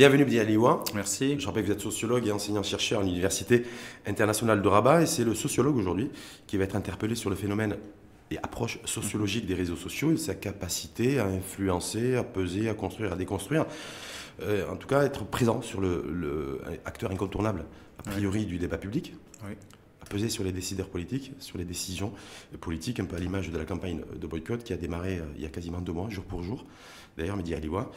Bienvenue Mehdi Aliwa. Merci. Je rappelle que vous êtes sociologue et enseignant-chercheur à l'Université internationale de Rabat et c'est le sociologue aujourd'hui qui va être interpellé sur le phénomène et approche sociologique des réseaux sociaux et sa capacité à influencer, à peser, à construire, à déconstruire. En tout cas, être présent sur le acteur incontournable, a priori, du débat public. Oui. À peser sur les décideurs politiques, sur les décisions politiques, un peu à l'image de la campagne de boycott qui a démarré il y a quasiment 2 mois, jour pour jour. D'ailleurs, Mehdi Aliwa.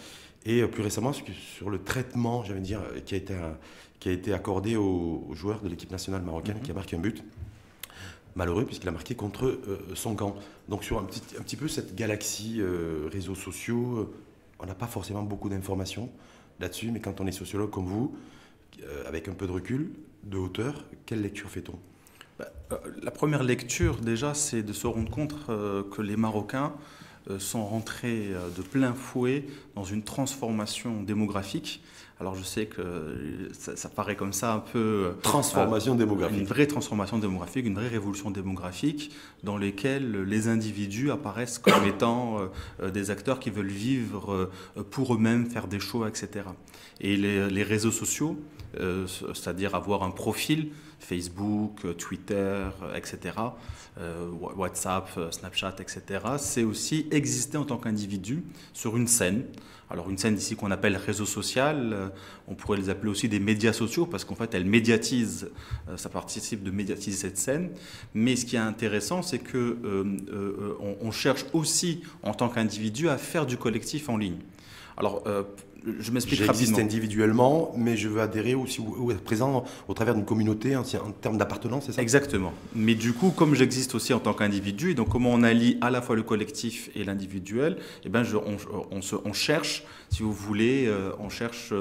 Et plus récemment, sur le traitement, j'allais dire, qui a été accordé aux joueurs de l'équipe nationale marocaine qui a marqué un but. Malheureux puisqu'il a marqué contre son camp. Donc sur un petit peu cette galaxie réseaux sociaux, on n'a pas forcément beaucoup d'informations là-dessus, mais quand on est sociologue comme vous, avec un peu de recul, de hauteur, quelle lecture fait-on ? La première lecture déjà, c'est de se rendre compte que les Marocains sont rentrés de plein fouet dans une transformation démographique. Alors je sais que ça paraît comme ça un peu... Transformation démographique. Une vraie transformation démographique, une vraie révolution démographique dans lesquelles les individus apparaissent comme étant des acteurs qui veulent vivre pour eux-mêmes, faire des choix, etc. Et les réseaux sociaux, c'est-à-dire avoir un profil, Facebook, Twitter, etc., WhatsApp, Snapchat, etc., c'est aussi exister en tant qu'individu sur une scène. Alors une scène ici qu'on appelle réseau social, on pourrait les appeler aussi des médias sociaux parce qu'en fait elles médiatisent, ça participe de médiatiser cette scène. Mais ce qui est intéressant, c'est que on cherche aussi en tant qu'individu à faire du collectif en ligne. Alors je m'explique rapidement. J'existe individuellement, mais je veux adhérer aussi ou être présent au travers d'une communauté en termes d'appartenance, c'est ça ? Exactement. Mais du coup, comme j'existe aussi en tant qu'individu, donc comment on allie à la fois le collectif et l'individuel, eh ben on cherche, si vous voulez, on cherche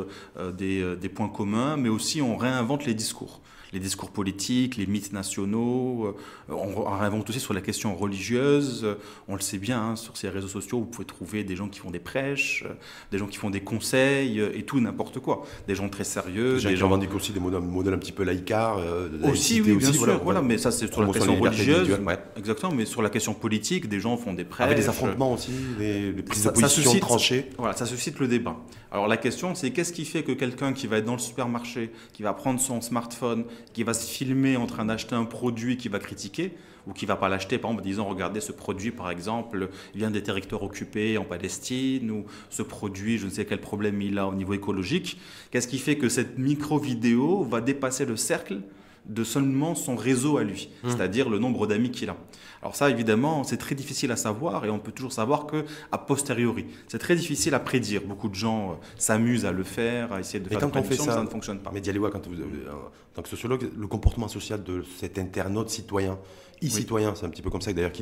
des points communs, mais aussi on réinvente les discours. Les discours politiques, les mythes nationaux, on réinvente aussi sur la question religieuse. On le sait bien, hein, sur ces réseaux sociaux, vous pouvez trouver des gens qui font des prêches, des gens qui font des conseils, et tout n'importe quoi. Des gens très sérieux. Des gens qui revendiquent aussi des modèles un petit peu laïcards. Aussi, oui, bien sûr. Voilà, mais ça, c'est sur la question religieuse. Ouais. Exactement, mais sur la question politique, des gens font des prêches. Avec des affrontements aussi, des prises de position tranchées. Voilà, ça suscite le débat. Alors la question, c'est qu'est-ce qui fait que quelqu'un qui va être dans le supermarché, qui va prendre son smartphone, qui va se filmer en train d'acheter un produit qu'il va critiquer, ou qui ne va pas l'acheter, par exemple, en disant, regardez, ce produit, par exemple, vient des territoires occupés en Palestine, ou ce produit, je ne sais quel problème il a au niveau écologique. Qu'est-ce qui fait que cette micro-vidéo va dépasser le cercle de seulement son réseau à lui, c'est-à-dire le nombre d'amis qu'il a. Alors ça, évidemment, c'est très difficile à savoir et on peut toujours savoir qu'à posteriori. C'est très difficile à prédire. Beaucoup de gens s'amusent à le faire, à essayer de faire des prédictions, mais ça ne fonctionne pas. Mais Mehdi Aliwa, en tant que sociologue, le comportement social de cet internaute citoyen, e-citoyen, c'est un petit peu comme ça d'ailleurs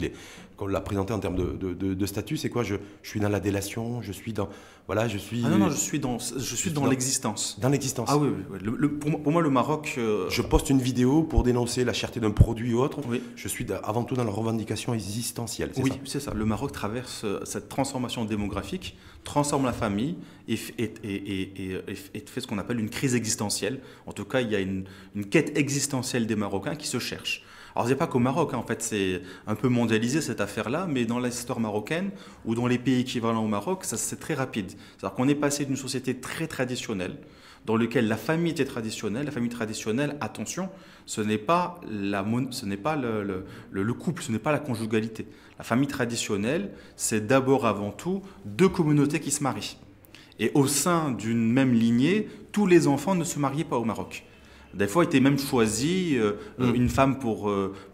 qu'on l'a présenté en termes de statut, c'est quoi ? Je suis dans la délation, je suis dans... Voilà, je suis... Ah non, je suis dans l'existence. Dans l'existence. Ah oui, oui. Pour moi, le Maroc... Je poste une vidéo pour dénoncer la cherté d'un produit ou autre. Oui. Je suis avant tout dans la revendication existentielle, c'est ça ? Oui, c'est ça. Le Maroc traverse cette transformation démographique, transforme la famille et fait ce qu'on appelle une crise existentielle. En tout cas, il y a une quête existentielle des Marocains qui se cherchent. Alors, ce n'est pas qu'au Maroc, hein. En fait, c'est un peu mondialisé cette affaire-là, mais dans l'histoire marocaine ou dans les pays équivalents au Maroc, ça c'est très rapide. C'est-à-dire qu'on est passé d'une société très traditionnelle, dans laquelle la famille était traditionnelle. La famille traditionnelle, attention, ce n'est pas le couple, ce n'est pas la conjugalité. La famille traditionnelle, c'est d'abord avant tout 2 communautés qui se marient. Et au sein d'une même lignée, tous les enfants ne se mariaient pas au Maroc. Des fois, était même choisi une femme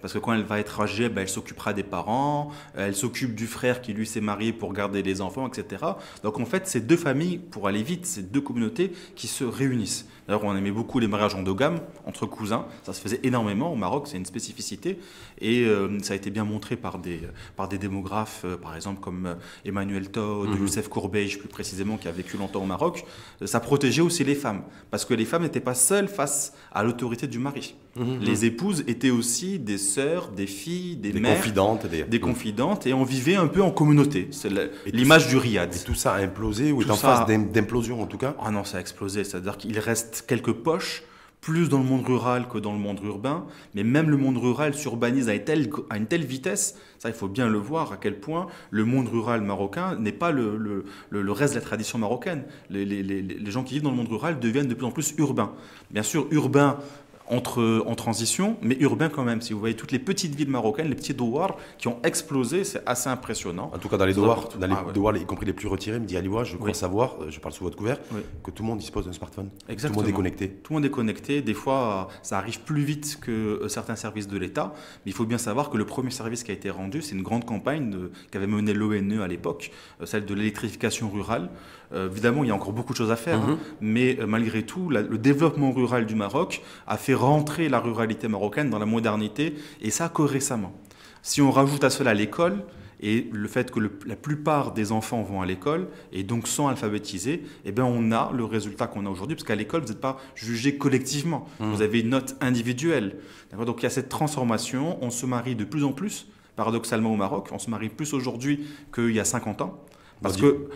parce que quand elle va être âgée, elle s'occupera des parents, elle s'occupe du frère qui lui s'est marié pour garder les enfants, etc. Donc en fait, c'est 2 familles, pour aller vite, c'est 2 communautés qui se réunissent. D'ailleurs, on aimait beaucoup les mariages endogames entre cousins, ça se faisait énormément au Maroc, c'est une spécificité, et ça a été bien montré par des démographes, par exemple comme Emmanuel Todd, Youssef Courbet, plus précisément, qui a vécu longtemps au Maroc. Ça protégeait aussi les femmes, parce que les femmes n'étaient pas seules face à l'autorité du mari. Les épouses étaient aussi des sœurs, des filles, des mères, des confidentes, et on vivait un peu en communauté. C'est l'image du riad. Et tout ça a implosé ou est en phase d'implosion en tout cas ? Ah non, ça a explosé. C'est-à-dire qu'il reste quelques poches plus dans le monde rural que dans le monde urbain, mais même le monde rural s'urbanise à une telle vitesse, ça il faut bien le voir, à quel point le monde rural marocain n'est pas le reste de la tradition marocaine. Les gens qui vivent dans le monde rural deviennent de plus en plus urbains. Bien sûr, urbains en transition, mais urbain quand même. Si vous voyez toutes les petites villes marocaines, les petits douars qui ont explosé, c'est assez impressionnant. En tout cas, dans les douars, y compris les plus retirés, me dit Aliwa, je crois savoir, je parle sous votre couvert, que tout le monde dispose d'un smartphone. Exactement. Tout le monde est connecté. Tout le monde est connecté. Des fois, ça arrive plus vite que certains services de l'État. Mais il faut bien savoir que le premier service qui a été rendu, c'est une grande campagne qu'avait menée l'ONE à l'époque, celle de l'électrification rurale. Évidemment, il y a encore beaucoup de choses à faire, mais malgré tout, le développement rural du Maroc a fait rentrer la ruralité marocaine dans la modernité, et ça que récemment. Si on rajoute à cela l'école, et le fait que la plupart des enfants vont à l'école et donc sont alphabétisés, eh bien on a le résultat qu'on a aujourd'hui, parce qu'à l'école, vous n'êtes pas jugé collectivement, vous avez une note individuelle. Donc il y a cette transformation, on se marie de plus en plus, paradoxalement au Maroc, on se marie plus aujourd'hui qu'il y a 50 ans.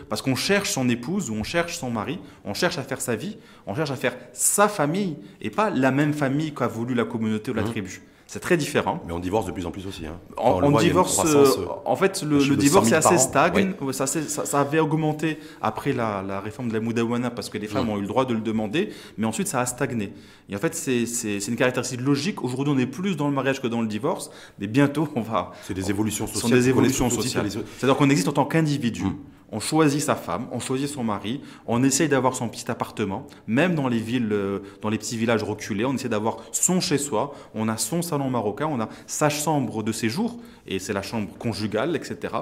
Parce qu'on cherche son épouse ou on cherche son mari, on cherche à faire sa vie, on cherche à faire sa famille et pas la même famille qu'a voulu la communauté ou la tribu. C'est très différent. Mais on divorce de plus en plus aussi. Hein. On divorce. En fait, le divorce est assez stagne. Ouais. Ça avait augmenté après la réforme de la Moudawana parce que les femmes ont eu le droit de le demander, mais ensuite ça a stagné. Et en fait, c'est une caractéristique logique. Aujourd'hui, on est plus dans le mariage que dans le divorce, mais bientôt on va. C'est des évolutions sociales. Ce sont des évolutions sociales. C'est-à-dire qu'on existe en tant qu'individu. On choisit sa femme, on choisit son mari, on essaye d'avoir son petit appartement, même dans les villes, dans les petits villages reculés, on essaie d'avoir son chez-soi, on a son salon marocain, on a sa chambre de séjour, et c'est la chambre conjugale, etc.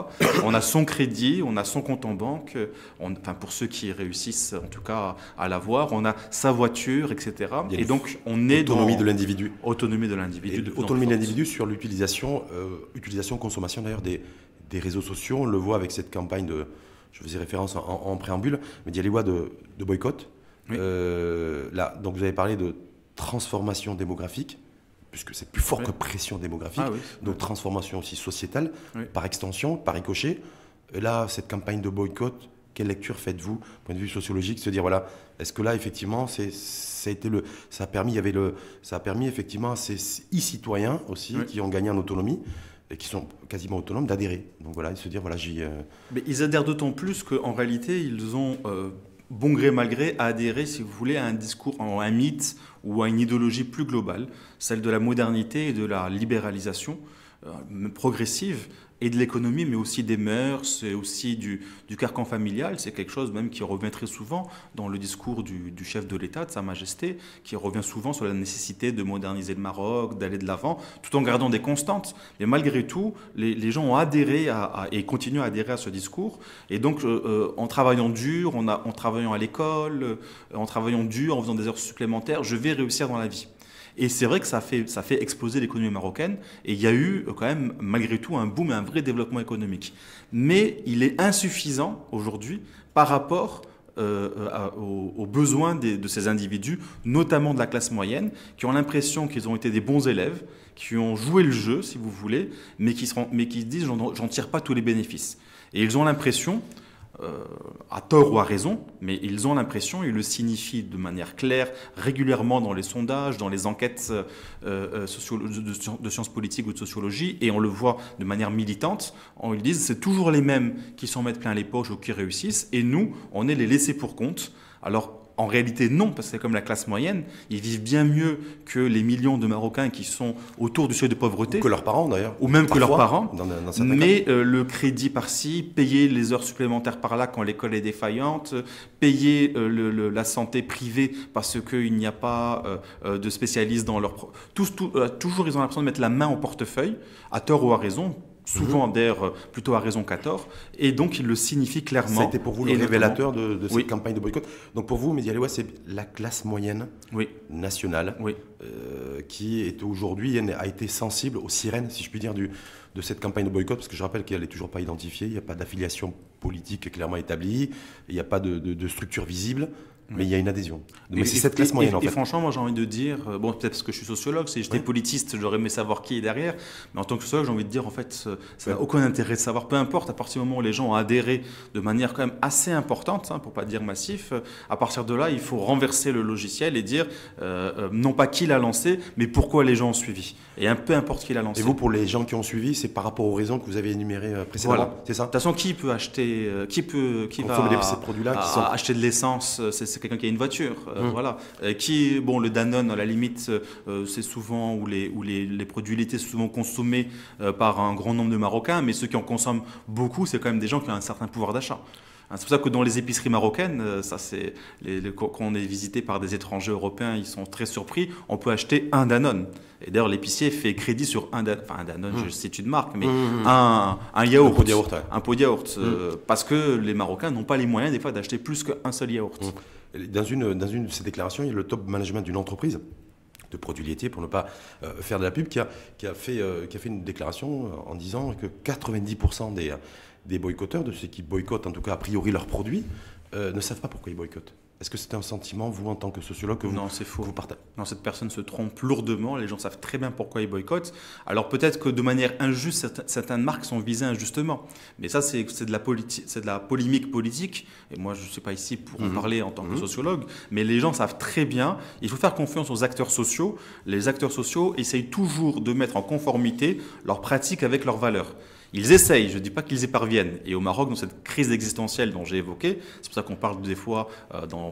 On a son crédit, on a son compte en banque, enfin pour ceux qui réussissent en tout cas à l'avoir, on a sa voiture, etc. Et donc on est dans autonomie de l'individu. Autonomie de l'individu. Autonomie de l'individu sur l'utilisation, consommation d'ailleurs des réseaux sociaux. On le voit avec cette campagne de... Je faisais référence en préambule, mais il y a les lois de boycott. Oui. Là, donc vous avez parlé de transformation démographique, puisque c'est plus fort que pression démographique. Donc transformation aussi sociétale, par extension, par ricochet. Et là, cette campagne de boycott, quelle lecture faites-vous, point de vue sociologique, se dire voilà, est-ce que là effectivement, ça a permis effectivement à ces e-citoyens aussi qui ont gagné en autonomie et qui sont quasiment autonomes d'adhérer. Donc voilà, et se dire voilà, Mais ils adhèrent d'autant plus qu'en réalité, ils ont, bon gré mal gré, adhéré, si vous voulez, à un discours, à un mythe ou à une idéologie plus globale, celle de la modernité et de la libéralisation progressive et de l'économie, mais aussi des mœurs, et aussi du carcan familial. C'est quelque chose même qui revient très souvent dans le discours du chef de l'État, de Sa Majesté, qui revient souvent sur la nécessité de moderniser le Maroc, d'aller de l'avant, tout en gardant des constantes. Mais malgré tout, les gens ont adhéré et continuent à adhérer à ce discours. Et donc, en travaillant dur, en travaillant à l'école, en travaillant dur, en faisant des heures supplémentaires, je vais réussir dans la vie. Et c'est vrai que ça fait exploser l'économie marocaine, et il y a eu quand même, malgré tout, un boom et un vrai développement économique. Mais il est insuffisant aujourd'hui par rapport aux besoins de ces individus, notamment de la classe moyenne, qui ont l'impression qu'ils ont été des bons élèves, qui ont joué le jeu, si vous voulez, mais qui se disent « j'en tire pas tous les bénéfices ». Et ils ont l'impression... à tort ou à raison, mais ils ont l'impression, ils le signifient de manière claire, régulièrement dans les sondages, dans les enquêtes de sciences politiques ou de sociologie, et on le voit de manière militante, ils disent c'est toujours les mêmes qui s'en mettent plein les poches ou qui réussissent, et nous, on est les laissés pour compte. Alors, en réalité, non, parce que c'est comme la classe moyenne, ils vivent bien mieux que les millions de Marocains qui sont autour du seuil de pauvreté. Ou que leurs parents, d'ailleurs. Ou même que leurs parents. Dans mais le crédit par-ci, payer les heures supplémentaires par-là quand l'école est défaillante, payer la santé privée parce qu'il n'y a pas de spécialistes dans leur... Toujours, ils ont l'impression de mettre la main au portefeuille, à tort ou à raison, souvent d'ailleurs plutôt à raison qu'à tort, et donc il le signifie clairement. Ça a été pour vous le révélateur de cette campagne de boycott. Donc pour vous, Mehdi Aléwa, c'est la classe moyenne nationale qui est aujourd'hui, a été sensible aux sirènes, si je puis dire, de cette campagne de boycott, parce que je rappelle qu'elle n'est toujours pas identifiée, il n'y a pas d'affiliation politique clairement établie, il n'y a pas de structure visible. mais il y a une adhésion. Mais c'est cette classe moyenne, en fait. Et franchement, moi, j'ai envie de dire, bon, peut-être parce que je suis sociologue, si j'étais politiste, j'aurais aimé savoir qui est derrière, mais en tant que sociologue, j'ai envie de dire, en fait, ça n'a aucun intérêt de savoir, peu importe, à partir du moment où les gens ont adhéré de manière quand même assez importante, hein, pour pas dire massif, à partir de là, il faut renverser le logiciel et dire, non pas qui l'a lancé, mais pourquoi les gens ont suivi. Et peu importe qui l'a lancé. Et vous, pour les gens qui ont suivi, c'est par rapport aux raisons que vous avez énumérées précédemment, voilà. c'est ça? De toute façon, qui peut acheter, qui va ces produits-là qui sont... acheter de l'essence, c'est quelqu'un qui a une voiture, voilà. Bon, le Danone, à la limite, c'est souvent, ou les produits laitiers sont souvent consommés par un grand nombre de Marocains, mais ceux qui en consomment beaucoup, c'est quand même des gens qui ont un certain pouvoir d'achat. C'est pour ça que dans les épiceries marocaines, quand on est visité par des étrangers européens, ils sont très surpris, on peut acheter un Danone. Et d'ailleurs, l'épicier fait crédit sur un Danone, je cite une marque, mais un yaourt. Un pot de yaourt, ouais. Un pot de yaourt. Parce que les Marocains n'ont pas les moyens, des fois, d'acheter plus qu'un seul yaourt. Dans une de ces déclarations, il y a le top management d'une entreprise de produits laitiers, pour ne pas faire de la pub, qui a fait une déclaration en disant que 90% des boycotteurs, de ceux qui boycottent en tout cas a priori leurs produits, ne savent pas pourquoi ils boycottent. Est-ce que c'est un sentiment, vous, en tant que sociologue, que non, c'est faux. Vous partagez? Non, cette personne se trompe lourdement. Les gens savent très bien pourquoi ils boycottent. Alors peut-être que de manière injuste, certaines marques sont visées injustement. Mais ça, c'est de la polémique politique. Et moi, je ne suis pas ici pour en parler en tant que sociologue. Mais les gens savent très bien. Il faut faire confiance aux acteurs sociaux. Les acteurs sociaux essayent toujours de mettre en conformité leurs pratiques avec leurs valeurs. Ils essayent, je ne dis pas qu'ils y parviennent. Et au Maroc, dans cette crise existentielle dont j'ai évoqué, c'est pour ça qu'on parle des fois,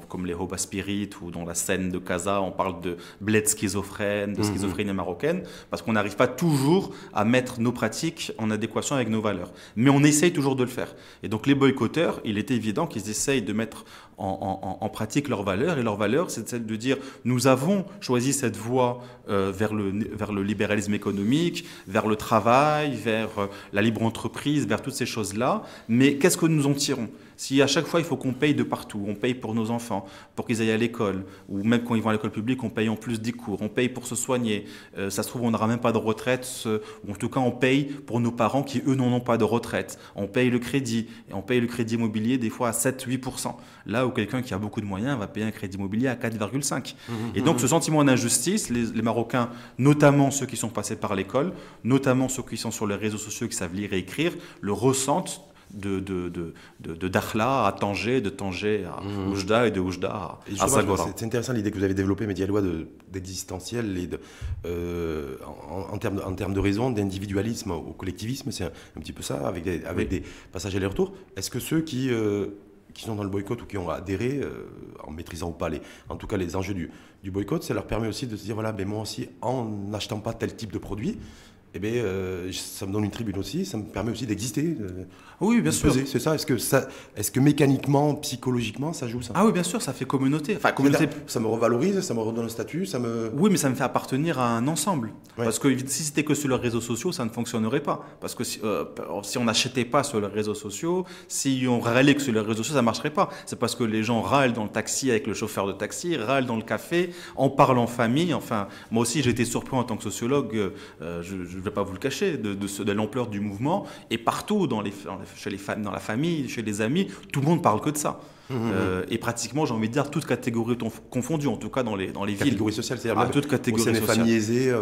comme les Hoba Spirit ou dans la scène de Casa, on parle de bled schizophrène, de schizophrénie marocaine, parce qu'on n'arrive pas toujours à mettre nos pratiques en adéquation avec nos valeurs. Mais on essaye toujours de le faire. Et donc les boycotteurs, il est évident qu'ils essayent de mettre en pratique leurs valeurs. Et leurs valeurs, c'est celle de dire, nous avons choisi cette voie vers le libéralisme économique, vers le travail, vers la libre entreprise, vers toutes ces choses-là. Mais qu'est-ce que nous en tirons? Si à chaque fois il faut qu'on paye de partout, on paye pour nos enfants, pour qu'ils aillent à l'école, ou même quand ils vont à l'école publique, on paye en plus des cours, on paye pour se soigner, ça se trouve on n'aura même pas de retraite, ou en tout cas on paye pour nos parents qui eux n'en ont pas de retraite, on paye le crédit, et on paye le crédit immobilier des fois à 7-8%, là où quelqu'un qui a beaucoup de moyens va payer un crédit immobilier à 4,5%. Et donc ce sentiment d'injustice, les Marocains, notamment ceux qui sont passés par l'école, notamment ceux qui sont sur les réseaux sociaux qui savent lire et écrire, le ressentent de Dakhla à Tanger, de Tanger à Oujda et de Oujda à Zagora. C'est intéressant l'idée que vous avez développée, Medialoua, d'existentiel et en termes de raison, d'individualisme au collectivisme, c'est un petit peu ça, avec des passages aller-retour. Est-ce que ceux qui sont dans le boycott ou qui ont adhéré, en maîtrisant ou pas en tout cas les enjeux du boycott, ça leur permet aussi de se dire, voilà, ben moi aussi, en n'achetant pas tel type de produit, eh bien, ça me donne une tribune aussi, ça me permet aussi d'exister. Oui, bien sûr. C'est ça. Est-ce que mécaniquement, psychologiquement, ça joue ça? Ah oui, bien sûr, ça fait communauté. Enfin, communauté. Ça me revalorise, ça me redonne un statut, Oui, mais ça me fait appartenir à un ensemble. Ouais. Parce que si c'était que sur les réseaux sociaux, ça ne fonctionnerait pas. Parce que si on n'achetait pas sur les réseaux sociaux, si on râlait que sur les réseaux sociaux, ça ne marcherait pas. C'est parce que les gens râlent dans le taxi avec le chauffeur de taxi, râlent dans le café, en parlent en famille. Enfin, moi aussi, j'ai été surpris en tant que sociologue, je ne vais pas vous le cacher, de l'ampleur du mouvement. Et partout, dans la famille, chez les amis, tout le monde parle que de ça. Et pratiquement, j'ai envie de dire, toutes catégories confondues, en tout cas dans les villes. Catégorie sociale, c'est-à-dire toutes catégories sociales. Les familles aisées.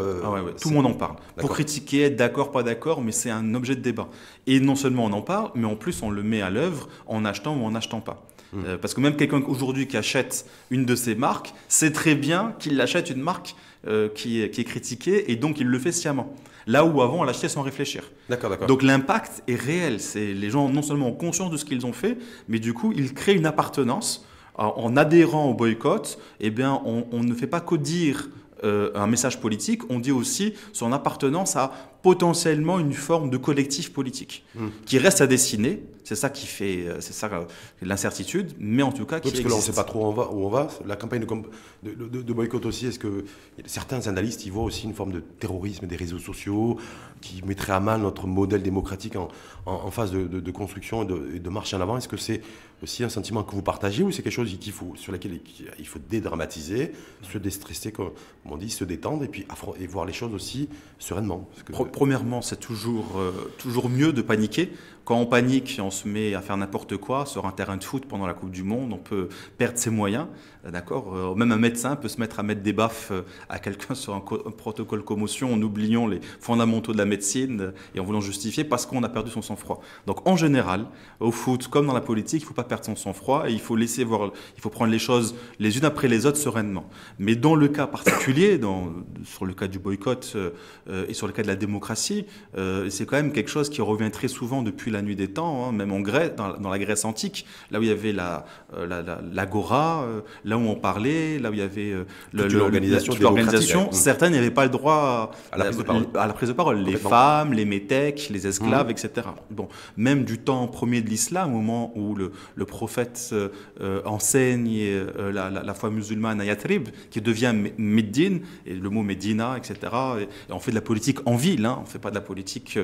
Tout le monde en parle. Pour critiquer, être d'accord, pas d'accord, mais c'est un objet de débat. Et non seulement on en parle, mais en plus on le met à l'œuvre en achetant ou en n'achetant pas. Parce que même quelqu'un aujourd'hui qui achète une de ces marques sait très bien qu'il achète une marque qui est critiquée et donc il le fait sciemment. Là où avant on l'achetait sans réfléchir. D'accord. Donc l'impact est réel. Les gens non seulement ont conscience de ce qu'ils ont fait, mais du coup ils créent une appartenance. En adhérant au boycott, eh bien, on ne fait pas que dire un message politique, on dit aussi son appartenance à potentiellement une forme de collectif politique qui reste à dessiner. C'est ça qui fait, l'incertitude, mais en tout cas qui parce existe. que là on ne sait pas trop où on va. La campagne de boycott aussi, est-ce que certains analystes y voient aussi une forme de terrorisme des réseaux sociaux qui mettrait à mal notre modèle démocratique en phase de construction et de marche en avant? Est-ce que c'est aussi un sentiment que vous partagez ou c'est quelque chose sur lequel il faut dédramatiser, se déstresser, comme on dit, se détendre et voir les choses aussi sereinement? Premièrement, c'est toujours mieux de paniquer quand on panique, on se met à faire n'importe quoi sur un terrain de foot pendant la Coupe du Monde, on peut perdre ses moyens, d'accord. Même un médecin peut se mettre à mettre des baffes à quelqu'un sur un protocole commotion en oubliant les fondamentaux de la médecine et en voulant justifier parce qu'on a perdu son sang-froid. Donc en général, au foot comme dans la politique, il ne faut pas perdre son sang-froid et il faut il faut prendre les choses les unes après les autres sereinement. Mais dans le cas particulier, sur le cas du boycott et sur le cas de la démocratie, c'est quand même quelque chose qui revient très souvent depuis la nuit des temps, hein, même en Grèce, dans la Grèce antique, là où il y avait l'agora, là où on parlait, là où il y avait l'organisation. Certains n'avaient pas le droit à la prise de parole. Les femmes, les métèques, les esclaves, etc. Bon, même du temps premier de l'islam, au moment où le prophète enseigne la foi musulmane à Yathrib, qui devient Médine, et le mot Médina, etc. Et on fait de la politique en ville, hein, on ne fait pas de la politique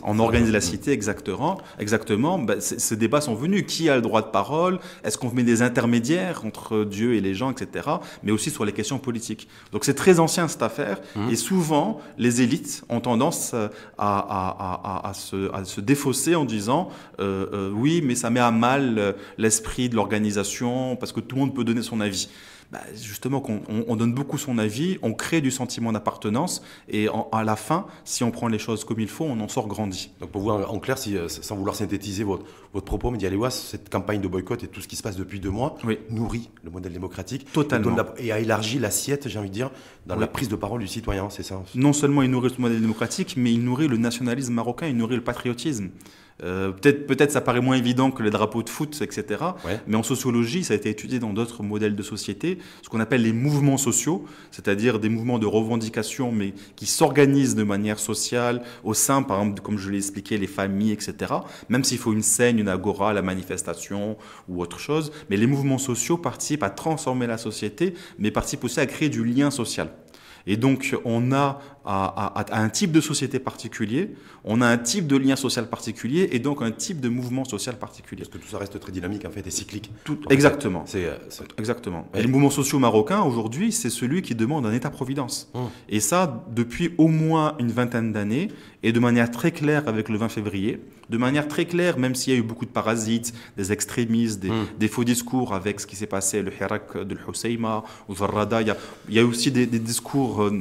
on organise la cité, exactement. Ben, ces débats sont venus. Qui a le droit de parole? Est-ce qu'on met des intermédiaires entre Dieu et les gens, etc. Mais aussi sur les questions politiques. Donc c'est très ancien cette affaire. Et souvent, les élites ont tendance à se défausser en disant oui, mais ça met à mal l'esprit de l'organisation parce que tout le monde peut donner son avis. Bah, justement, on donne beaucoup son avis, on crée du sentiment d'appartenance et à la fin, si on prend les choses comme il faut, on en sort grandi. Donc pour vous, en clair, sans vouloir synthétiser votre propos, Mehdi Aléwa, cette campagne de boycott et tout ce qui se passe depuis 2 mois nourrit le modèle démocratique. Totalement. Et a élargi l'assiette, j'ai envie de dire, dans la prise de parole du citoyen, c'est ça? Non seulement il nourrit ce modèle démocratique, mais il nourrit le nationalisme marocain, il nourrit le patriotisme. Peut-être ça paraît moins évident que les drapeaux de foot, etc. Mais en sociologie, ça a été étudié dans d'autres modèles de société, ce qu'on appelle les mouvements sociaux, c'est-à-dire des mouvements de revendication, mais qui s'organisent de manière sociale au sein, par exemple, comme je l'ai expliqué, les familles, etc. Même s'il faut une scène, une agora, la manifestation ou autre chose, mais les mouvements sociaux participent à transformer la société, mais participent aussi à créer du lien social. Et donc, on a un type de société particulier, on a un type de lien social particulier et donc un type de mouvement social particulier. Parce que tout ça reste très dynamique en fait et cyclique. Exactement. Exactement. Et le mouvement social marocain aujourd'hui, c'est celui qui demande un État-providence. Et ça, depuis au moins une vingtaine d'années et de manière très claire avec le 20 février, de manière très claire, même s'il y a eu beaucoup de parasites, des extrémistes, des faux discours avec ce qui s'est passé, le Hirak de l'Husseima ou Zarrada, il y a aussi des discours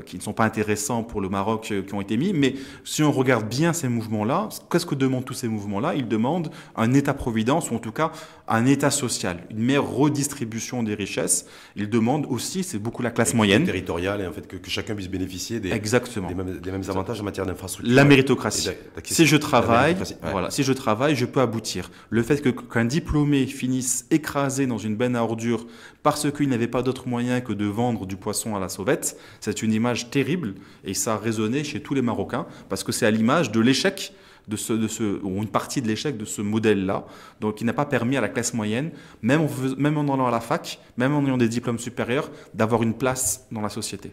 qui ne sont pas intéressants pour le Maroc qui ont été mis, mais si on regarde bien ces mouvements-là, qu'est-ce que demandent tous ces mouvements-là? Ils demandent un État-providence, ou en tout cas un État social, une meilleure redistribution des richesses. Ils demandent aussi, c'est beaucoup la classe moyenne. Territoriale, et en fait que chacun puisse bénéficier des mêmes avantages en matière d'infrastructure. La méritocratie. Si je travaille, si je travaille, je peux aboutir. Le fait qu'un diplômé finisse écrasé dans une benne à ordures parce qu'il n'avait pas d'autre moyen que de vendre du poisson à la sauvette, c'est une image terrible et ça a résonné chez tous les Marocains parce que c'est à l'image de l'échec ou une partie de l'échec de ce modèle-là, donc qui n'a pas permis à la classe moyenne, même en allant à la fac, même en ayant des diplômes supérieurs, d'avoir une place dans la société.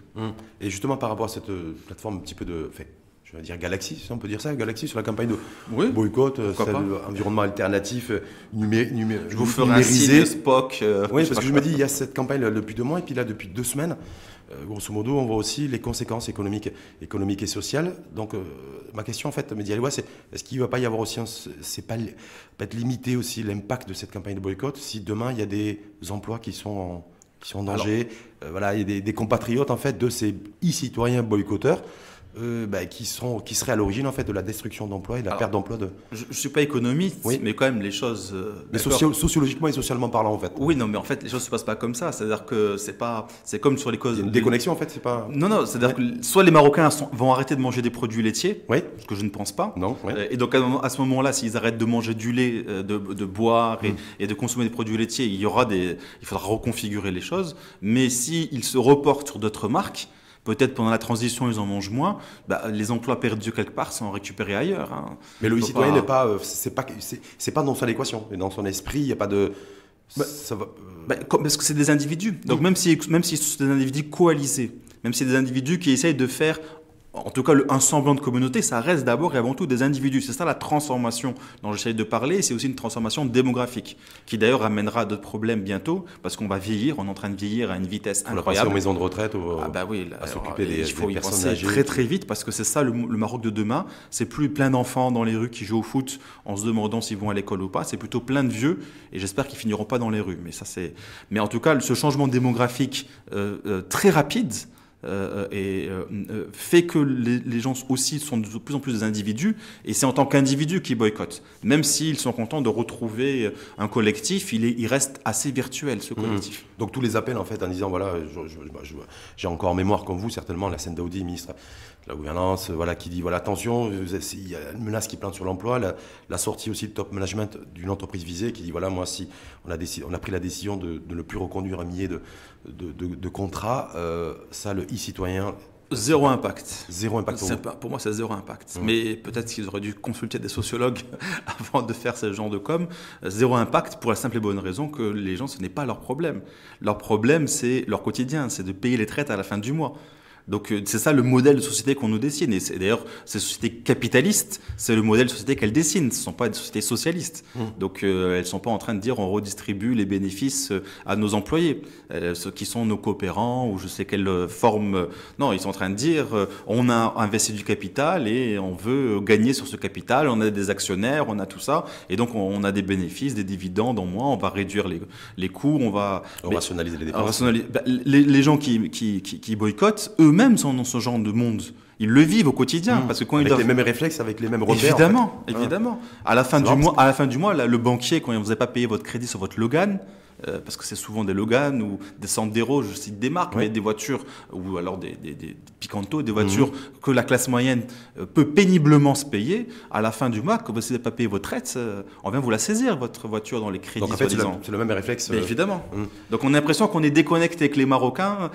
Et justement par rapport à cette plateforme un petit peu je vais dire Galaxy, si on peut dire ça, Galaxy sur la campagne de boycott, environnement alternatif, numérisé. Je vous ferai un signe Spock. Oui, parce que je me dis, il y a cette campagne là, depuis 2 mois, et puis là, depuis 2 semaines, grosso modo, on voit aussi les conséquences économiques et sociales. Donc, ma question, en fait, Mehdi Aléwa, c'est est-ce qu'il ne va pas y avoir aussi, c'est pas peut-être limiter aussi l'impact de cette campagne de boycott si demain, il y a des emplois qui sont en danger, il y a des compatriotes, en fait, de ces e-citoyens boycotteurs, qui seraient à l'origine en fait de la destruction d'emplois et de la perte d'emplois Je ne suis pas économiste, mais quand même les choses... mais sociologiquement et socialement parlant en fait. Oui, non, mais en fait les choses ne se passent pas comme ça. C'est-à-dire que c'est comme sur les causes... Il y a une déconnexion en fait, c'est pas... Non, c'est-à-dire que soit les Marocains vont arrêter de manger des produits laitiers, ce que je ne pense pas. Non, et donc à ce moment-là, s'ils arrêtent de manger du lait, de boire et de consommer des produits laitiers, il faudra reconfigurer les choses. Mais s'ils se reportent sur d'autres marques, peut-être pendant la transition, ils en mangent moins. Les emplois perdus quelque part sont récupérés ailleurs. Hein. Mais le citoyen n'est pas, c'est pas dans son équation, mais dans son esprit, il n'y a pas de. Parce que c'est des individus. Donc même si c'est des individus coalisés, même si c'est des individus qui essayent de faire en tout cas, un semblant de communauté, ça reste d'abord et avant tout des individus. C'est ça la transformation dont j'essaie de parler. C'est aussi une transformation démographique qui d'ailleurs amènera d'autres problèmes bientôt parce qu'on va vieillir. On est en train de vieillir à une vitesse incroyable. On va passer aux maisons de retraite à s'occuper des personnes âgées. Il faut y penser très très vite parce que c'est ça le Maroc de demain. C'est plus plein d'enfants dans les rues qui jouent au foot en se demandant s'ils vont à l'école ou pas. C'est plutôt plein de vieux et j'espère qu'ils finiront pas dans les rues. Mais en tout cas, ce changement démographique très rapide fait que les gens aussi sont de plus en plus des individus et c'est en tant qu'individus qu'ils boycottent. Même s'ils sont contents de retrouver un collectif, il reste assez virtuel ce collectif. Donc tous les appels en fait en disant voilà, j'ai encore en mémoire comme vous certainement la scène Daoudi, ministre de la gouvernance, voilà, qui dit voilà attention, il y a une menace qui plante sur l'emploi, la sortie aussi de top management d'une entreprise visée qui dit voilà moi si on a pris la décision de ne plus reconduire un millier de contrats, ça le e-citoyen. Zéro impact. Zéro impact pour moi, c'est zéro impact. Mais peut-être qu'ils auraient dû consulter des sociologues avant de faire ce genre de com. Zéro impact pour la simple et bonne raison que les gens, ce n'est pas leur problème. Leur problème, c'est leur quotidien, c'est de payer les traites à la fin du mois. Donc c'est ça le modèle de société qu'on nous dessine. Et d'ailleurs, ces sociétés capitalistes, c'est le modèle de société qu'elles dessinent. Ce ne sont pas des sociétés socialistes. Donc elles ne sont pas en train de dire on redistribue les bénéfices à nos employés, ceux qui sont nos coopérants ou je sais quelle forme. Non, ils sont en train de dire on a investi du capital et on veut gagner sur ce capital. On a des actionnaires, on a tout ça. Et donc on a des bénéfices, des dividendes en moins. On va réduire les coûts, on va rationaliser les dépenses. Les gens qui boycottent, eux-mêmes sont dans ce genre de monde. Ils le vivent au quotidien. Parce que quand avec les mêmes réflexes, avec les mêmes repères. Évidemment, évidemment. À la fin du mois, le banquier, quand il ne vous a pas payé votre crédit sur votre Logan, parce que c'est souvent des Logan ou des Sandero, je cite des marques, mais des voitures, ou alors des Picanto, des voitures que la classe moyenne peut péniblement se payer. À la fin du mois, quand vous n'avez pas payé votre traite, on vient vous la saisir, votre voiture, dans les crédits. Donc en fait, c'est le même réflexe. Mais évidemment. Donc on a l'impression qu'on est déconnecté avec les Marocains,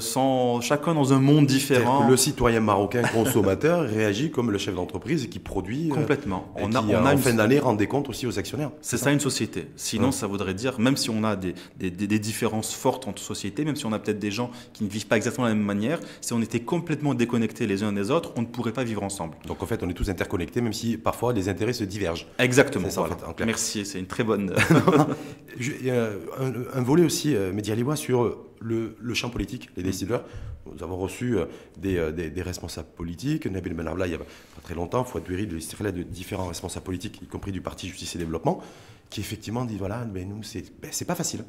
sont chacun dans un monde différent. Le citoyen marocain consommateur réagit comme le chef d'entreprise qui produit. Complètement. On a en fin d'année rend des comptes aussi aux actionnaires. C'est ça une société. Sinon, ça voudrait dire, même si on a des différences fortes entre sociétés, même si on a peut-être des gens qui ne vivent pas exactement de la même manière, si on était complètement déconnectés les uns des autres, on ne pourrait pas vivre ensemble. Donc en fait, on est tous interconnectés, même si parfois les intérêts se divergent. Exactement. Ça, voilà. en fait, en clair. Merci, c'est une très bonne... Il y a un volet aussi, Mehdi Aliwa, sur le champ politique, les décideurs. Nous avons reçu des responsables politiques. Nabil Benabla, il n'y a pas très longtemps, Fouad Doueri, de différents responsables politiques, y compris du Parti Justice et Développement, qui effectivement dit voilà, mais nous, c'est pas facile.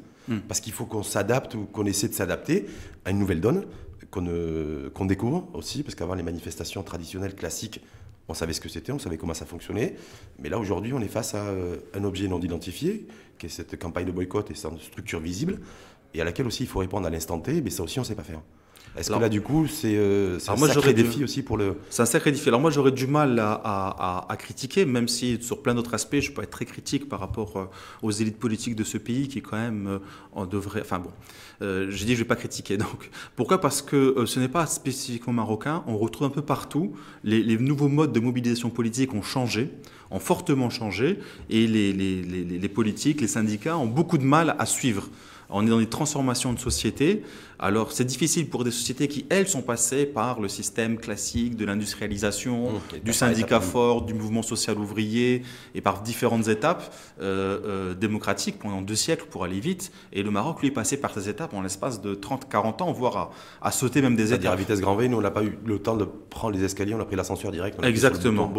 Parce qu'il faut qu'on s'adapte ou qu'on essaie de s'adapter à une nouvelle donne, qu'on découvre aussi, parce qu'avant les manifestations traditionnelles, classiques, on savait ce que c'était, on savait comment ça fonctionnait. Mais là, aujourd'hui, on est face à un objet non identifié, qui est cette campagne de boycott et sans structure visible, et à laquelle aussi il faut répondre à l'instant T, mais ça aussi, on ne sait pas faire. Est-ce que là, du coup, c'est un sacré défi aussi pour le... C'est un sacré défi. Alors moi, j'aurais du mal à critiquer, même si sur plein d'autres aspects, je peux être très critique par rapport aux élites politiques de ce pays qui, quand même, en devraient... Enfin bon, j'ai dit que je ne vais pas critiquer. Donc, pourquoi ? Parce que ce n'est pas spécifiquement marocain. On retrouve un peu partout. Les nouveaux modes de mobilisation politique ont changé, ont fortement changé, et les politiques, les syndicats ont beaucoup de mal à suivre. On est dans des transformations de société. Alors, c'est difficile pour des sociétés qui, elles, sont passées par le système classique de l'industrialisation, du syndicat fort, du mouvement social ouvrier, et par différentes étapes démocratiques pendant 2 siècles pour aller vite. Et le Maroc, lui, est passé par ces étapes en l'espace de 30-40 ans, voire à sauter même des étapes. C'est-à-dire à vitesse grand V, nous, on n'a pas eu le temps de prendre les escaliers, on a pris l'ascenseur direct. Exactement.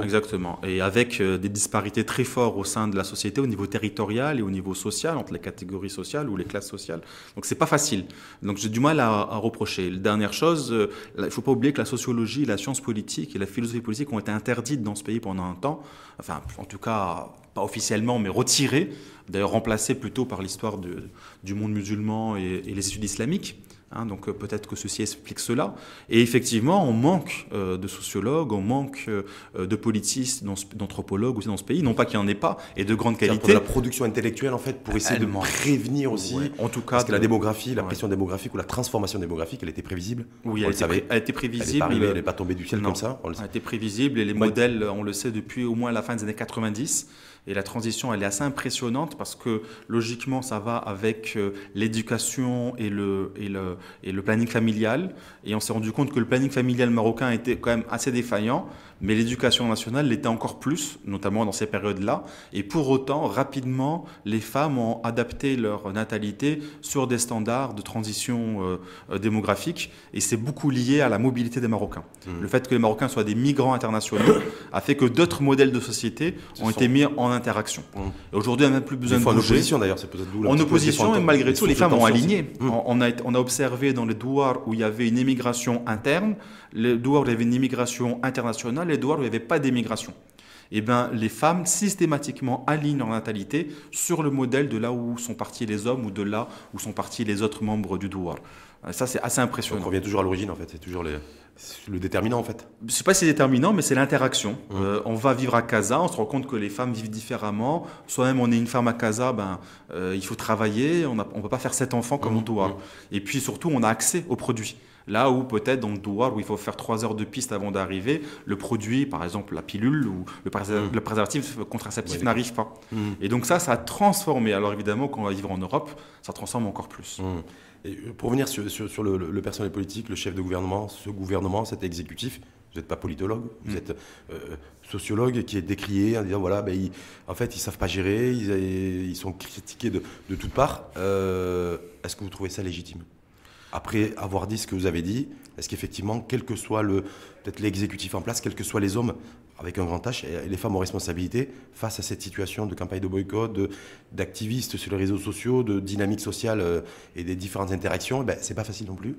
Et avec des disparités très fortes au sein de la société, au niveau territorial et au niveau social, entre les catégories sociales ou les classes sociales. Donc, c'est pas facile. Donc, j'ai du mal à reprocher. La dernière chose, il ne faut pas oublier que la sociologie, la science politique et la philosophie politique ont été interdites dans ce pays pendant un temps. Enfin, en tout cas, pas officiellement, mais retirées. D'ailleurs, remplacées plutôt par l'histoire du monde musulman et les études islamiques. Donc peut-être que ceci explique cela. Et effectivement, on manque de sociologues, on manque de politistes, d'anthropologues aussi dans ce pays. Non pas qu'il n'y en ait pas, et de grande qualité. Pour de la production intellectuelle, en fait, pour essayer de prévenir aussi. Ouais. En tout cas, parce que la démographie, la pression démographique ou la transformation démographique, elle était prévisible. Oui, elle a été prévisible. Elle n'est pas tombée du ciel comme ça. Elle a été prévisible et les modèles, on le sait depuis au moins la fin des années 90. Et la transition, elle est assez impressionnante parce que logiquement, ça va avec l'éducation et le planning familial. Et on s'est rendu compte que le planning familial marocain était quand même assez défaillant, mais l'éducation nationale l'était encore plus, notamment dans ces périodes-là. Et pour autant, rapidement, les femmes ont adapté leur natalité sur des standards de transition démographique. Et c'est beaucoup lié à la mobilité des Marocains. Le fait que les Marocains soient des migrants internationaux a fait que d'autres modèles de société ont été mis en interaction. Et aujourd'hui, on n'a plus besoin de bouger. En opposition d'ailleurs, c'est peut-être d'où en opposition, et malgré tout, les femmes ont aligné. On a observé dans les douars où il y avait une immigration interne, les douars où il y avait une immigration internationale, les douars où il n'y avait pas d'immigration. Eh bien, les femmes systématiquement alignent leur natalité sur le modèle de là où sont partis les hommes ou de là où sont partis les autres membres du douar. Ça, c'est assez impressionnant. Donc on revient toujours à l'origine, en fait. C'est toujours le déterminant, en fait. Je ne sais pas si c'est déterminant, mais c'est l'interaction. On va vivre à Casa, on se rend compte que les femmes vivent différemment. Soi-même, on est une femme à Casa, il faut travailler, on ne peut pas faire 7 enfants comme on doit. Et puis surtout, on a accès aux produits. Là où peut-être dans le douar, où il faut faire 3 heures de piste avant d'arriver, le produit, par exemple la pilule ou le préservatif contraceptif n'arrive pas. Et donc ça a transformé. Alors évidemment, quand on va vivre en Europe, ça transforme encore plus. Et pour revenir sur le personnel politique, le chef de gouvernement, ce gouvernement, cet exécutif, vous n'êtes pas politologue, vous êtes sociologue qui est décrié en disant voilà, en fait, ils ne savent pas gérer, ils sont critiqués de toutes parts. Est-ce que vous trouvez ça légitime ? Après avoir dit ce que vous avez dit, est-ce qu'effectivement, quel que soit peut-être l'exécutif en place, quels que soient les hommes avec un grand H et les femmes aux responsabilités, face à cette situation de campagne de boycott, d'activistes sur les réseaux sociaux, de dynamique sociale et des différentes interactions, c'est pas facile non plus.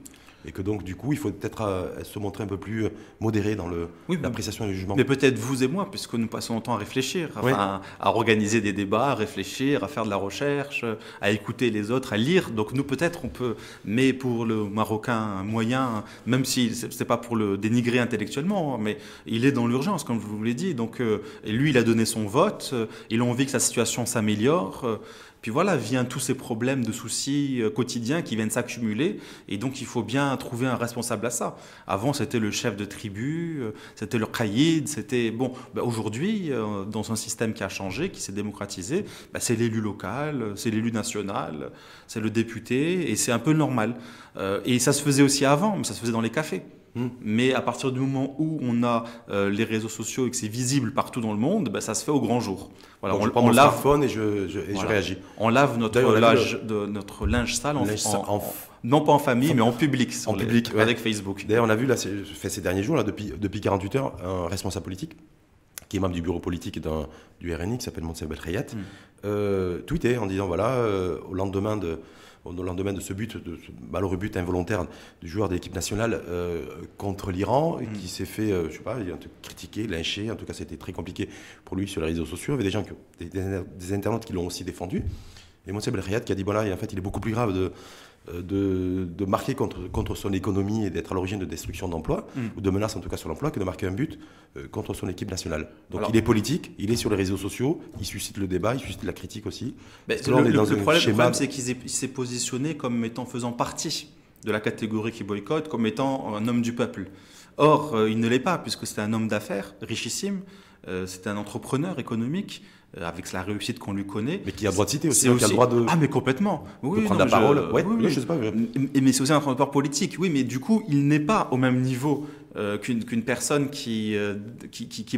Et que donc, du coup, il faut peut-être se montrer un peu plus modéré dans l'appréciation et le jugement. Mais peut-être vous et moi, puisque nous passons notre temps à réfléchir, à organiser des débats, à réfléchir, à faire de la recherche, à écouter les autres, à lire. Donc nous, peut-être, on peut... Mais pour le Marocain moyen, même si ce n'est pas pour le dénigrer intellectuellement, mais il est dans l'urgence, comme je vous l'ai dit. Donc, et lui, il a donné son vote, il a envie que sa situation s'améliore. Puis voilà, viennent tous ces problèmes de soucis quotidiens qui viennent s'accumuler. Et donc, il faut bien trouver un responsable à ça. Avant, c'était le chef de tribu, c'était le caïd, c'était... Bon, aujourd'hui, dans un système qui a changé, qui s'est démocratisé, c'est l'élu local, c'est l'élu national, c'est le député, et c'est un peu normal. Et ça se faisait aussi avant, mais ça se faisait dans les cafés. Mais à partir du moment où on a les réseaux sociaux et que c'est visible partout dans le monde, ça se fait au grand jour. Voilà, donc je prends mon smartphone et je réagis. On lave notre linge sale, non pas en famille, mais en public, avec Facebook. D'ailleurs, on a vu là, ces derniers jours, là, depuis 48 heures, un responsable politique qui est membre du bureau politique du RNI, qui s'appelle Montse Belkhayat, tweetait en disant voilà, au lendemain de ce malheureux but involontaire du joueur de l'équipe nationale contre l'Iran, qui s'est fait, je sais pas, critiquer, lyncher. En tout cas, c'était très compliqué pour lui sur les réseaux sociaux. Il y avait des gens, des internautes qui l'ont aussi défendu. Et Montse Belkhayat qui a dit voilà, en fait, il est beaucoup plus grave de marquer contre son économie et d'être à l'origine de destruction d'emplois, ou de menaces en tout cas sur l'emploi, que de marquer un but contre son équipe nationale. Donc il est politique, il est sur les réseaux sociaux, il suscite le débat, il suscite la critique aussi. Le problème, c'est qu'il s'est positionné comme étant faisant partie de la catégorie qui boycotte, comme étant un homme du peuple. Or, il ne l'est pas, puisque c'est un homme d'affaires richissime, c'est un entrepreneur économique, avec la réussite qu'on lui connaît. Mais qui a le droit de citer aussi, qui a le droit de... Ah, mais complètement. De prendre la parole. Oui, je sais pas. Mais c'est aussi un entrepreneur politique, oui, mais du coup, il n'est pas au même niveau qu'une personne qui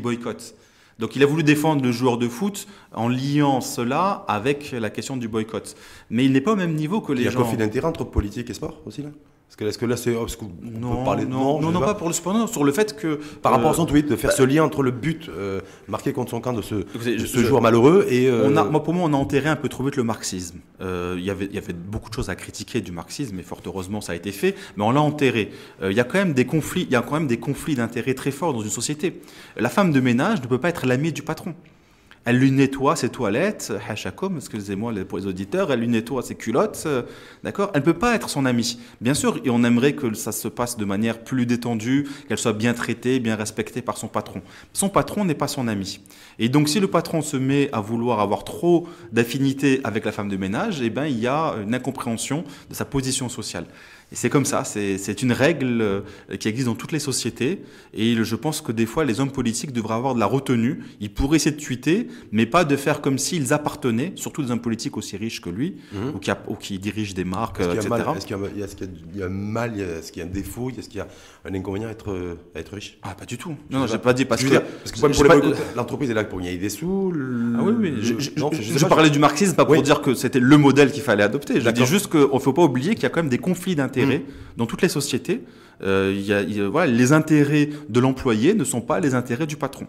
boycotte. Donc il a voulu défendre le joueur de foot en liant cela avec la question du boycott. Mais il n'est pas au même niveau que les gens... Il y a un conflit d'intérêt entre politique et sport aussi, là ? Est-ce que là, c'est... Parce qu'on peut parler de... Non, pas pour le sport, non, sur le fait que... Par rapport à son tweet, de faire ce lien entre le but marqué contre son camp de ce joueur malheureux et... Pour moi, on a enterré un peu trop vite le marxisme. Il y avait beaucoup de choses à critiquer du marxisme, et fort heureusement, ça a été fait, mais on l'a enterré. Il y a quand même des conflits d'intérêts très forts dans une société. La femme de ménage ne peut pas être l'amie du patron. Elle lui nettoie ses toilettes, hachakom, excusez-moi pour les auditeurs, elle lui nettoie ses culottes, d'accord ? Elle ne peut pas être son amie. Bien sûr, et on aimerait que ça se passe de manière plus détendue, qu'elle soit bien traitée, bien respectée par son patron. Son patron n'est pas son ami. Et donc, si le patron se met à vouloir avoir trop d'affinité avec la femme de ménage, il y a une incompréhension de sa position sociale. Et c'est comme ça, c'est une règle qui existe dans toutes les sociétés. Et je pense que des fois, les hommes politiques devraient avoir de la retenue. Ils pourraient essayer de tweeter, mais pas de faire comme s'ils appartenaient, surtout des hommes politiques aussi riches que lui, ou qui dirigent des marques, etc. Est-ce qu'il y a un mal, est-ce qu'il y a un défaut, est-ce qu'il y a un inconvénient à être riche? Ah, pas du tout. Non, j'ai pas dit parce que... Parce que pour les boycotts, l'entreprise est là pour gagner des sous. Ah oui. Je parlais du marxisme, pas pour dire que c'était le modèle qu'il fallait adopter. Je dis juste qu'il ne faut pas oublier qu'il y a quand même des conflits d'intérêts dans toutes les sociétés. Voilà, les intérêts de l'employé ne sont pas les intérêts du patron.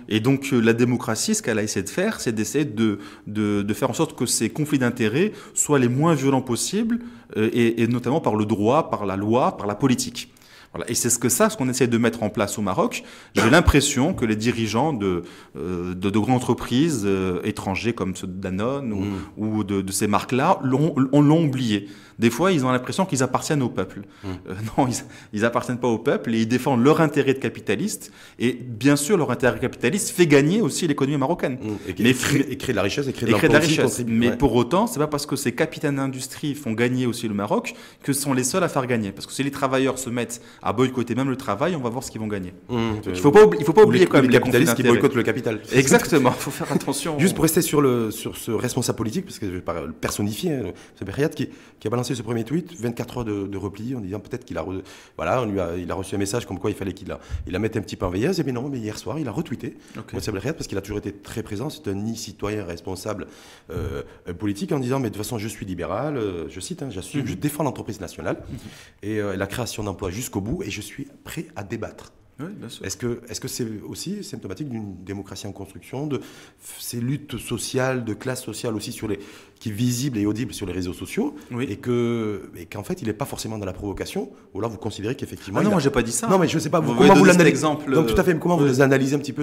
Et donc la démocratie, ce qu'elle a essayé de faire, c'est d'essayer de faire en sorte que ces conflits d'intérêts soient les moins violents possibles, et notamment par le droit, par la loi, par la politique. Voilà. Et c'est ce qu'on essaie de mettre en place au Maroc. J'ai l'impression que les dirigeants de grandes entreprises étrangers comme ceux de Danone ou de ces marques-là l'ont oublié. Des fois, ils ont l'impression qu'ils appartiennent au peuple. Non, ils appartiennent pas au peuple et ils défendent leur intérêt de capitaliste. Et bien sûr, leur intérêt capitaliste fait gagner aussi l'économie marocaine. Et créer de la richesse et créer de la richesse. Mais pour autant, c'est pas parce que ces capitaines d'industrie font gagner aussi le Maroc que ce sont les seuls à faire gagner. Parce que si les travailleurs se mettent à boycotter même le travail, on va voir ce qu'ils vont gagner. Il faut pas oublier quand même les capitalistes qui boycottent le capital. Exactement. Il faut faire attention. Juste pour rester sur ce responsable politique, parce que je vais pas le personnifier, ce Berriat qui a balancé ce premier tweet, 24 heures de repli, en disant peut-être qu'il a, il a reçu un message comme quoi il fallait qu'il la mette un petit peu en veilleuse. Et bien non, mais hier soir, il a retweeté Berriat parce qu'il a toujours été très présent. C'est un citoyen responsable politique en disant mais de toute façon je suis libéral, je cite, j'assume, je défends l'entreprise nationale et la création d'emplois jusqu'au bout et je suis prêt à débattre. Oui, bien sûr. Est-ce que c'est aussi symptomatique d'une démocratie en construction, de ces luttes sociales, de classe sociale aussi qui est visible et audible sur les réseaux sociaux, et qu'en fait il n'est pas forcément dans la provocation, ou alors vous considérez qu'effectivement... Ah non, moi j'ai pas dit ça. Non, mais je ne sais pas, comment vous l'analysez. Donc tout à fait, comment vous analysez un petit peu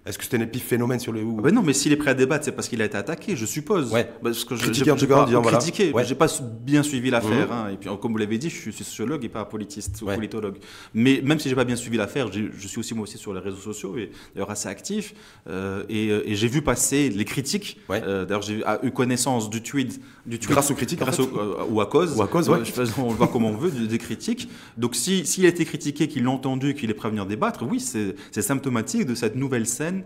Est-ce que c'était un épiphénomène sur les... Ben non, mais s'il est prêt à débattre, c'est parce qu'il a été attaqué, je suppose. Parce que critiqué en tout cas, en disant voilà. J'ai pas bien suivi l'affaire, et puis comme vous l'avez dit, je suis sociologue et pas politiste ou politologue. Mais même si j'ai pas bien suivi l'affaire, je suis aussi moi aussi sur les réseaux sociaux, et d'ailleurs assez actif, et j'ai vu passer les critiques. D'ailleurs, j'ai eu connaissance du tweet. Grâce aux critiques, ou à cause. On le voit comme on veut, des critiques. Donc s'il a été critiqué, qu'il l'a entendu, qu'il est prêt à venir débattre, oui, c'est symptomatique de cette nouvelle scène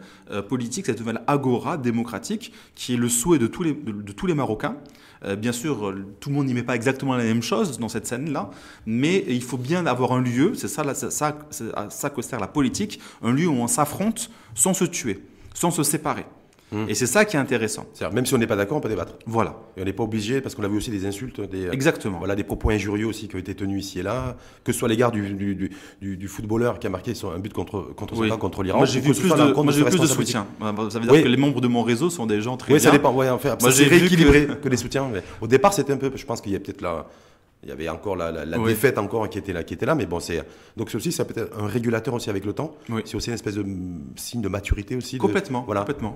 politique, cette nouvelle agora démocratique qui est le souhait de tous les Marocains. Bien sûr, tout le monde n'y met pas exactement la même chose dans cette scène-là, mais il faut bien avoir un lieu, c'est à ça que sert la politique, un lieu où on s'affronte sans se tuer, sans se séparer. Et c'est ça qui est intéressant. C'est-à-dire, même si on n'est pas d'accord, on peut débattre. Voilà. Et on n'est pas obligé, parce qu'on a vu aussi des insultes, exactement. Des propos injurieux aussi qui ont été tenus ici et là, que ce soit à l'égard du footballeur qui a marqué un but contre son camp, contre l'Iran. Moi, j'ai vu plus de soutien. Ça veut dire que les membres de mon réseau sont des gens très bien. Oui, ça dépend. Moi, c'est rééquilibré que les soutiens. Mais au départ, c'était un peu, je pense qu'il y a peut-être là... Il y avait encore la défaite encore qui était là, mais bon, donc c'est aussi ça peut être un régulateur aussi avec le temps. C'est aussi une espèce de signe de maturité aussi. Complètement.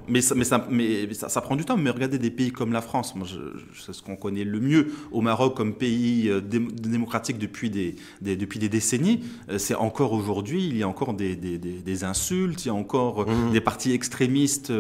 Mais ça prend du temps. Mais regardez des pays comme la France. Moi, c'est ce qu'on connaît le mieux au Maroc comme pays démocratique depuis des décennies. C'est encore aujourd'hui, il y a encore des insultes, il y a encore des partis extrémistes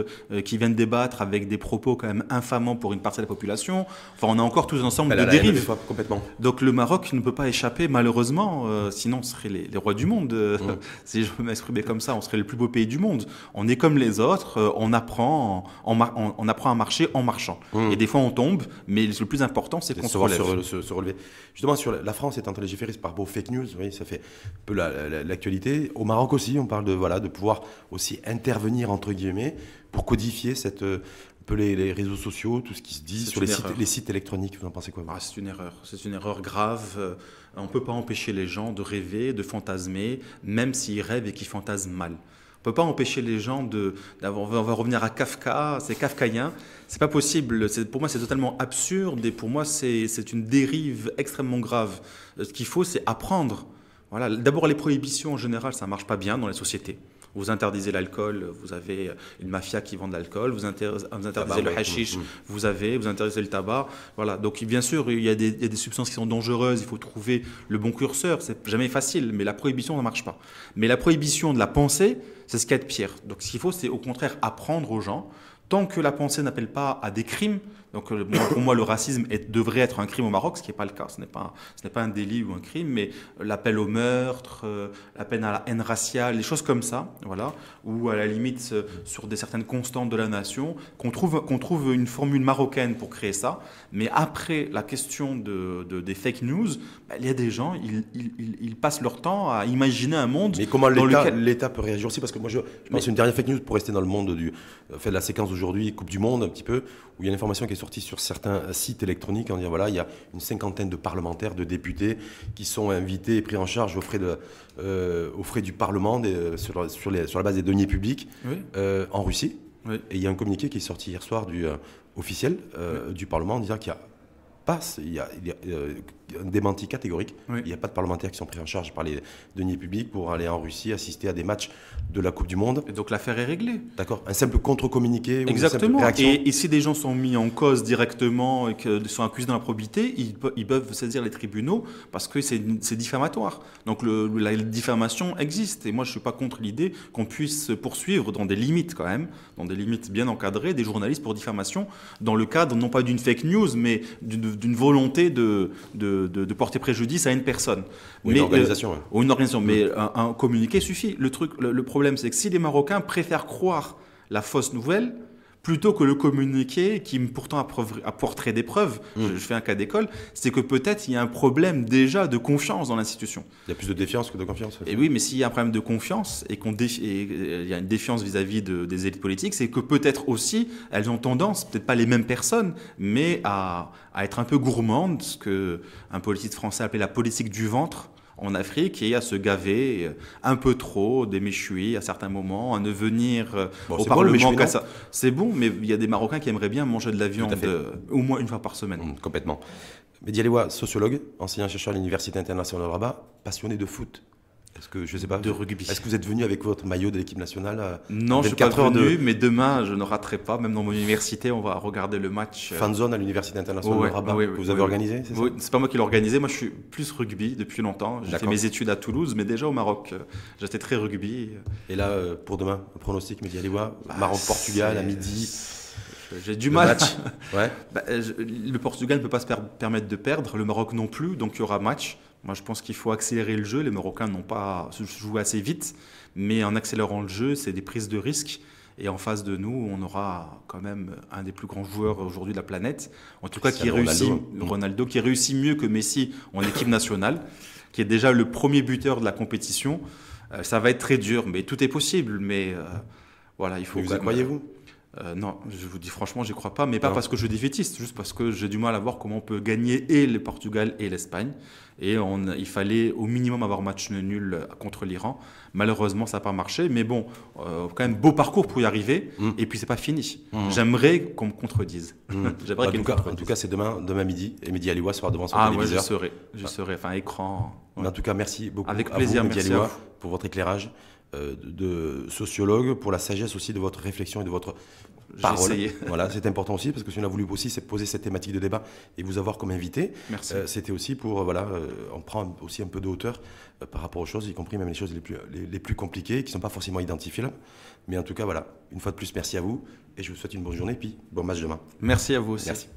qui viennent débattre avec des propos quand même infamants pour une partie de la population. Enfin, on a encore tout un ensemble de dérives. Complètement. Donc le Maroc ne peut pas échapper, malheureusement, sinon on serait les rois du monde. Si je peux m'exprimer comme ça, on serait le plus beau pays du monde. On est comme les autres, on apprend à marcher en marchant. Et des fois on tombe, mais le plus important c'est qu'on se relève. Se relever. Justement, sur la France est en train de légiférer par beau fake news, ça fait un peu l'actualité. Au Maroc aussi, on parle de pouvoir aussi intervenir, entre guillemets, pour codifier les réseaux sociaux, tout ce qui se dit sur les sites électroniques. Vous en pensez quoi? C'est une erreur. C'est une erreur grave. On ne peut pas empêcher les gens de rêver, de fantasmer, même s'ils rêvent et qu'ils fantasment mal. On ne peut pas empêcher les gens on va revenir à Kafka, c'est kafkaïen. C'est pas possible. Pour moi, c'est totalement absurde et pour moi, c'est une dérive extrêmement grave. Ce qu'il faut, c'est apprendre. Voilà. D'abord, les prohibitions, en général, ça ne marche pas bien dans les sociétés. Vous interdisez l'alcool, vous avez une mafia qui vend de l'alcool, vous interdisez le hashish, vous interdisez le tabac. Voilà. Donc bien sûr, il y a des substances qui sont dangereuses, il faut trouver le bon curseur, c'est jamais facile, mais la prohibition ne marche pas. Mais la prohibition de la pensée, c'est ce qu'il y a de pire. Donc ce qu'il faut, c'est au contraire apprendre aux gens, tant que la pensée n'appelle pas à des crimes, Donc pour moi, le racisme devrait être un crime au Maroc, ce qui n'est pas le cas. Ce n'est pas un délit ou un crime, mais l'appel au meurtre, l'appel à la haine raciale, les choses comme ça, voilà, ou à la limite sur certaines constantes de la nation, qu'on trouve une formule marocaine pour créer ça. Mais après la question des fake news, il y a des gens, ils passent leur temps à imaginer un monde. Mais comment l'État peut réagir aussi? Parce que moi, je pense une dernière fake news pour rester dans le monde de la séquence d'aujourd'hui, Coupe du Monde, un petit peu, où il y a une information qui est sortie sur certains sites électroniques en disant voilà, il y a une cinquantaine de parlementaires, de députés qui sont invités et pris en charge aux frais du Parlement sur la base des deniers publics en Russie. Oui. Et il y a un communiqué qui est sorti hier soir officiel du Parlement en disant qu'il y a un démenti catégorique. Oui. Il n'y a pas de parlementaires qui sont pris en charge par les deniers publics pour aller en Russie assister à des matchs de la Coupe du Monde. Et donc l'affaire est réglée. D'accord. Un simple contre-communiqué. Exactement. Ou une simple réaction. Et si des gens sont mis en cause directement et qu'ils sont accusés d'improbité, ils peuvent saisir les tribunaux parce que c'est diffamatoire. Donc la diffamation existe. Et moi, je ne suis pas contre l'idée qu'on puisse poursuivre dans des limites quand même, dans des limites bien encadrées, des journalistes pour diffamation, dans le cadre non pas d'une fake news, mais d'une volonté de porter préjudice à une personne. Ou une organisation. Ou une organisation. Mais un communiqué suffit. Le problème, c'est que si les Marocains préfèrent croire la fausse nouvelle, plutôt que le communiqué qui pourtant apporterait des preuves, je fais un cas d'école, c'est que peut-être il y a un problème déjà de confiance dans l'institution. Il y a plus de défiance que de confiance. Et oui, mais s'il y a un problème de confiance et il y a une défiance vis-à-vis des élites politiques, c'est que peut-être aussi elles ont tendance, peut-être pas les mêmes personnes, mais à être un peu gourmandes, ce qu'un politique français appelait la politique du ventre en Afrique, et à se gaver un peu trop des méchouis à certains moments, à ne venir au Parlement qu'à ça. C'est bon, mais il y a des Marocains qui aimeraient bien manger de la viande au moins une fois par semaine. Complètement. Mehdi Aléwa, sociologue, enseignant-chercheur à l'Université internationale de Rabat, passionné de foot. Est-ce que, je sais pas, de rugby. Est-ce que vous êtes venu avec votre maillot de l'équipe nationale? Non, je ne suis pas venu, mais demain, je ne raterai pas. Même dans mon université, on va regarder le match. Fan zone à l'Université internationale de Rabat, que vous avez organisé, c'est ça? Oui, c'est pas moi qui l'ai organisé. Moi, je suis plus rugby depuis longtemps. J'ai fait mes études à Toulouse, mais déjà au Maroc, j'étais très rugby. Et là, pour demain, le pronostic, Mehdi Aléwa, Maroc-Portugal à midi. J'ai du mal. Le Portugal ne peut pas se permettre de perdre, le Maroc non plus, donc il y aura match. Moi, je pense qu'il faut accélérer le jeu. Les Marocains n'ont pas joué assez vite, mais en accélérant le jeu, c'est des prises de risques. Et en face de nous, on aura quand même un des plus grands joueurs aujourd'hui de la planète. En tout cas, Ronaldo, qui réussit mieux que Messi en équipe nationale, qui est déjà le premier buteur de la compétition. Ça va être très dur, mais tout est possible. Mais voilà, il faut. Vous y croyez-vous? Non, je vous dis franchement, j'y crois pas, mais pas parce que je suis défaitiste, juste parce que j'ai du mal à voir comment on peut gagner et le Portugal et l'Espagne. Et il fallait au minimum avoir match nul contre l'Iran. Malheureusement, ça n'a pas marché, mais bon, quand même beau parcours pour y arriver. Et puis c'est pas fini. J'aimerais qu'on me contredise. En tout cas, c'est demain midi, et Mehdi Aléwa sera devant son téléviseur. Je serai, enfin écran. Ouais. En tout cas, merci beaucoup. Avec plaisir, Mehdi Aléwa, pour votre éclairage de sociologue, pour la sagesse aussi de votre réflexion et de votre parole. Voilà, c'est important aussi, parce que si on a voulu aussi poser cette thématique de débat et vous avoir comme invité, c'était aussi pour, on prend aussi un peu de hauteur par rapport aux choses, y compris même les choses les plus compliquées, qui ne sont pas forcément identifiables. Mais en tout cas, voilà, une fois de plus, merci à vous, et je vous souhaite une bonne journée, puis bon match demain. Merci à vous aussi. Merci.